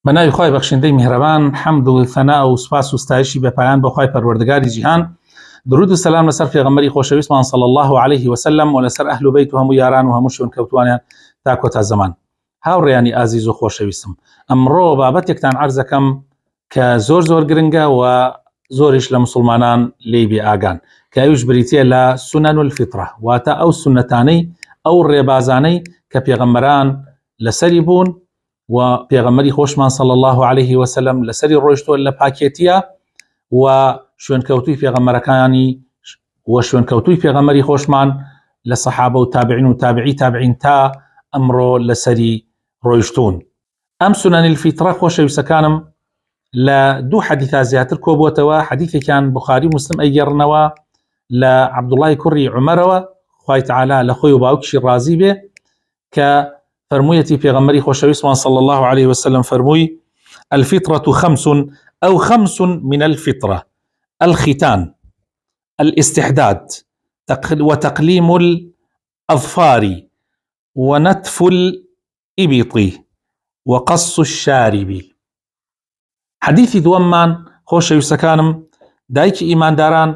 بەناوی خۆی بەخشندەی میهرەبان، حەمد و ثەنا و سوپاس و ستایشی بەپایان بۆ خۆی پەروەردگاری جیهان. درود و سەلام لەسەر پێغەمبەری خۆشەویستمان صلی الله عليه وسلم و لەسەر ئەهل و بەیت و هەموو یاران و هەموو شوێن کەوتوانیان تا کۆتا زەمان. هاوڕێیانی ئازیز و خۆشەویستم، ئەمڕۆ بابەتێکتان عەرز دەکەم کە زۆر گرنگە و زۆریش لە مسلمانان لێی بێ ئاگان، کە ئەویش بریتیە لە سونەن الفیترە، واتە ئەو سونەتانەی ئەو ڕێبازانەی کە پێغەمبەران لەسەری بوون و پێغەمبەری خۆشمان صلی الله عليه وسلم لەسەری ڕۆیشتووە لە پاکێتیە و شوێنکەوتوی پێغەمبەرەکانی و شوێنکەوتوی پێغەمبەری خۆشمان لە سەحابە و تابعین و تابعی تابعین تا ئەمڕۆ لەسەری ڕۆیشتوون. ئەم سونەن الفیترە خۆشەویستەکانم لە دوو حەدیثا زیاتر کۆبووەتەوە. حەدیثێکیان بوخاری مسلم ئەیگەڕنەوە لە عەبدوڵای کوڕی عومەرەوە، خوای تەعالا لە خۆی و باوکیشی ڕازی بێ، کە فرموویەتی پێغەمبەری خۆشەویستمان صلی الله عليه وسلم فەرمووی: الفطرة خمس أو خمس من الفطرة: الختان، الاستحداد، وتقليم الأظفار، ونتف الإبط، وقص الشارب. حديثي دومان خۆشەویستەکانم دایکی ئیمانداران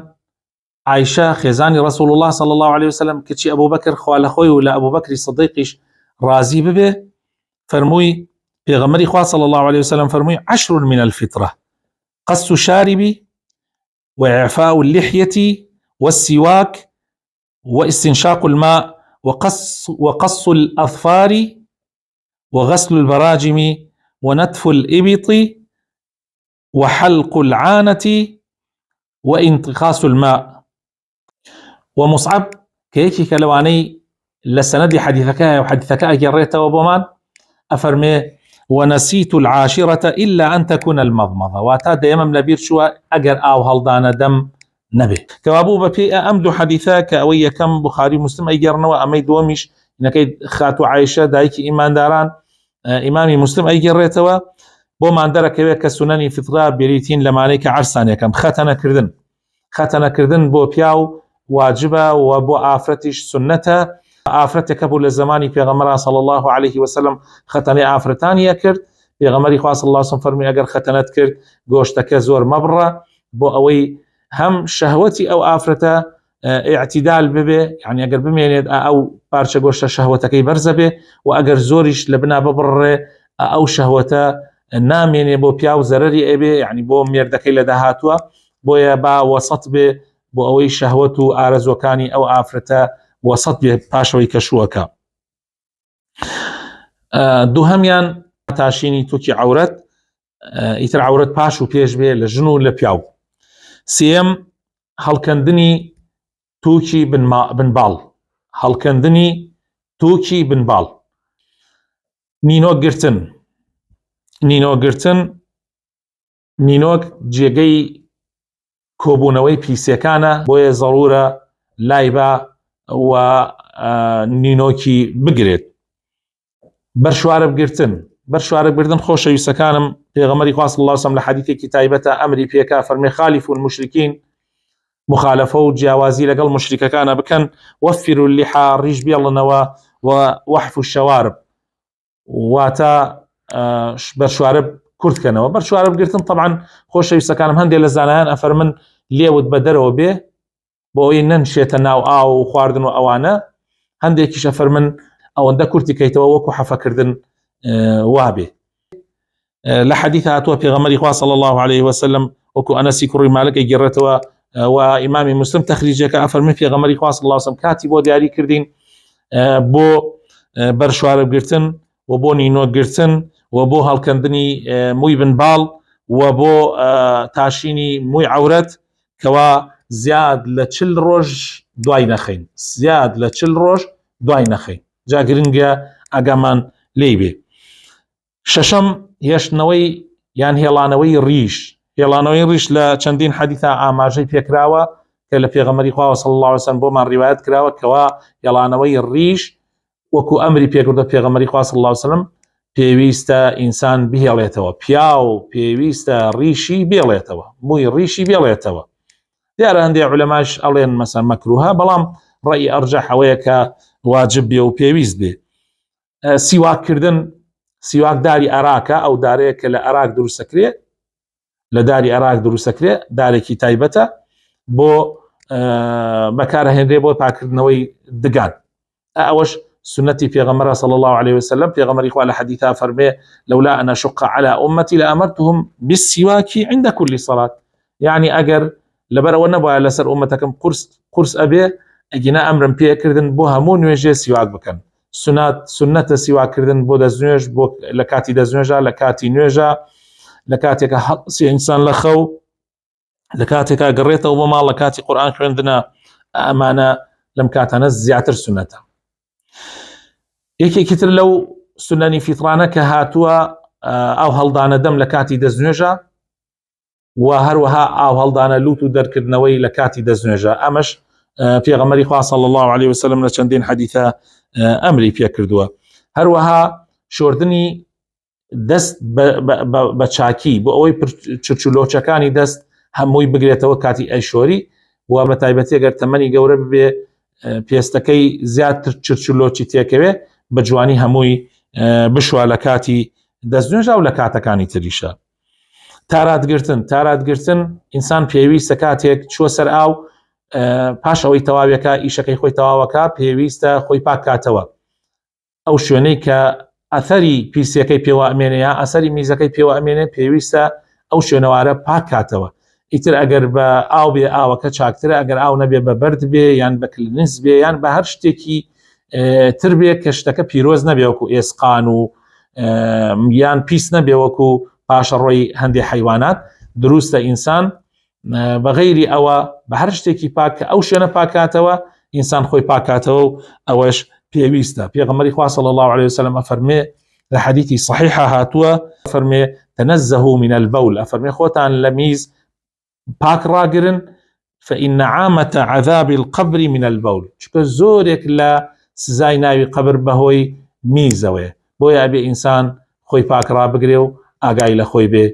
عایشە خێزانی رسول الله صلى الله عليه وسلم کچی ئەبوو بەکر خوا لە خۆی و لە ئەبوو بەکری صدیقیش رازی ببێ فەرمووی پێغەمبەری خوا صلى الله عليه وسلم فەرمووی: 10 من الفطرة: قص الشارب، وإعفاء اللحية، والسواك، واستنشاق الماء، وقص الأظفار، وغسل البراجم، ونتف الإبط، وحلق العانة، وانتقاص الماء. ومصعب كيكي كلواني لسندي حديثك وحديثك أجريته وبمان أفرمي: ونسيت العاشرة إلا أن تكون المضمضة. واتا دائما لبير شوى أجر أو هلدان دم نبي كوابو ببي أمدو حديثك أوي كم بخاري مسلم أيجرنا وأمي دومش إنك خاتو عائشة دايك إيمان داران إمامي مسلم أيجريته بو ما عندك كسنني فطرة بريتين لما عليك عرسان كم ختنا كردن بو بياو واجبة وبو آفرتش سنته. آفرتك بو لزماني پیغمبر صلى الله عليه وسلم ختني آفرتانية کرد. پیغمبری خواه صلى الله عليه وسلم فرمي اگر ختنت کرد گوشتك زور مبرة بو اوي هم شهوتي او آفرته اعتدال ببه، يعني اگر بمينيد او بارچه گوشت شهوتكي برزه به، و اگر زورش لبنا ببره او شهوته ناميني بو بياو زرري ابه، يعني بو ميردكي لدهاتوا بو يبا وسط به بو اوي شهوتو آرزوكاني او آفرته وسط به پاشوی کشوکا. دوهمیان تاشینی توکی عورت، ایتر عورت پاش و پیش به لجن و لپیاو. سیم هەڵکەندنی توکی بنباڵ، هەڵکەندنی توکی بنباڵ. نینۆک جێگەی کۆبوونەوەی پیسەکانە، بۆیە زەڕورە لایبە و نینۆکی بگرێت. بەرشوارە بگرتن خۆشەویستەکانم پێغەمبەری خوا صلی الله عليه وسلم لە حەدیثێکی تایبەتە ئەمری پێکا فەرمێ: خالفوا المشرکین، مخالفە و جیاوازی لەگەڵ مشریکەکانە بکەن، وفروا اللحى، ڕیش بێڵنەوە، ووحفوا الشوارب، واتە بەرشوارە کورتکەنەوە. بەرشوارە بگرتن طبعا خۆشەویستەکانم هەندێک لە زانایان ئەفەرمن لێوت بەدەرەوە بێ بۆ ئەوەی نەنشێتە ناو ئاو و خواردن و ئەوانە، هەندێکیش ئەفەرمن ئەوەندە کورتی کەیتەوە وەکو حەفەکردن وابێ. لە حەدیث هاتووە پێغەمبەری خوا صلی الله عليه وسلم وەکو ئەنەسی کوڕی مالک ئەیگەڕێتەوە و ئیمامی مسلم تەخریجەکە ئەفەرمێ پێغەمبەری خوا صلی الله عليه وسلم کاتی بۆ دیاری کردین بۆ بەرشوارە بگرتن و بۆ نینۆک گرتن و بۆ هەڵکەندنی مووی بنباڵ و بۆ تاشینی مووی عەورەت کەوا زیاد لە 40 ڕۆژ دوای نەخەین، زیاد لە 40 ڕۆژ دوای نەخەین. جا گرنگە ئاگامان لێی بێ. شەشەم هێشتنەوەی یان هێڵانەوەی ڕیش لە چەندین حەدیثە ئاماژەی پێکراوە کە لە پێغەمبەری خوا صلی الله عليه وسلم بۆمان ڕیوایەت کراوە کەوا هێڵانەوەی ڕیش وەکو ئەمری پێکردە پێغەمبەری خوا صلی الله عليه وسلم پێویستە ئینسان بهێڵێتەوە، پیاو پێویستە ڕیشی بێڵێتەوە، مووی ڕیشی بێڵێتەوە. دیارە هەندێک عولەماش ئەڵێن مەسەن مەکروهە، بەڵام ڕەئی ئەرجەح ئەوەیە کە واجب بێ و پێویست بێ. سیواککردن سیواک داری ئەراکە ئەو دارەیە کە لە ئەراک دروستەکرێ لە داری ئەراک دروستەکرێ دارێکی تایبەتە بۆ بەکارهێنرێ بۆ پاکردنەوەی دگان ئەوەش سنەتی پێغەمبەر صلی الله عليه وسلم پێغەمبەری خوا لە حەدیثا فەرمێ لولا أن أشق على أمتي لأمرتهم بالسواك عند كل صلاة يعني ئەگەر لەبەر ئەوە نەبووە لەسەر ئومەتەکەم قورس ئەبێ ئەگینا ئەمرم پێکردن بۆ هەموو نوێژێ سیواک بکەن سنەتە سیواکردن بۆ دەستنوێژ بۆ لە کاتی دەستنوێژە لە کاتی نوێژە لە کاتێکە هەڵسی ئینسان لە خەو لە کاتێکا گەڕێتەوە بۆ ماڵ لە کاتی قورئان خوێندنە ئەمانە لەم کاتانە زیاتر سنەتە یەکێکی تر لەو سنەنی فیترانە کە هاتووە ئاو هەڵدانە دەم لە کاتی دەستنوێژە و هەروەها ئاو هەڵدانە لوت و دەرکردنەوەی لە کاتی دەستنوێژە ئەمەش پێغەمبەری خوا صلی الله عليه وسلم لە چەندین حەدیثە ئەمری پێ کردووە هەروەها شۆردنی دەست بە چاکی بۆ ئەوەی چرچلۆچەکانی دەست هەمووی بگرێتەوە کاتی ئەیشۆری و بە تایبەتی ئەگەر تەمەنی گەورە ببێ پێستەکەی زیاتر چرچلۆچی تێکەوێ بە جوانی هەمووی بشوە لە کاتی دەستنوێژە و لە کاتەکانی تریشە تاراتگرتن ئینسان پێویستە کاتێک چوە سەر ئاو پاش ئەوەی تەواویەکە ئیشەکەی خۆی تەواوەکە پێویستە خۆی پاک کاتەوە ئەو شوێنەی کە ئەثەری پیسەکەی پێوە ئەمێنەیە ئەسەری میزەکەی پێوە ئەمێنێ پێویستە ئەو شوێنەوارە پاک کاتەوە ئیتر ئەگەر بە ئاو بێ ئاوەکە چاکترە ئەگەر ئاو نەبێ بە بەرد بێ یان بە کلنس بێ یان بە هەر شتێکی تر بێ کە شتەکە پیرۆز نەبێ وەکو ئێسقان و یان پیس نەبێ وەکو پاشە ڕۆی هەندێک حیوانات دروستە ئینسان بەغەیری ئەوە بە هەر شتێکی پاک ئەو شوێنە پاکاتەوە ئینسان خۆی پاکاتەوە و ئەوەش پێویستە پێغەمبەری خوا صلی الله عليه وسلم ئەفەرمێ لە حەدیثی صحیحە هاتووە فەرمێ تنزهوا من البول ئەفەرمێ خۆتان لە میز پاک ڕاگرن فإن عامة عذاب القبر من البول چونکە زۆرێک لە سزای ناوی قبر بەهۆی میزەوەیە بۆیە ئەبێ ئینسان خۆی پاک ڕابگرێ و ئاگای لە خۆی بێ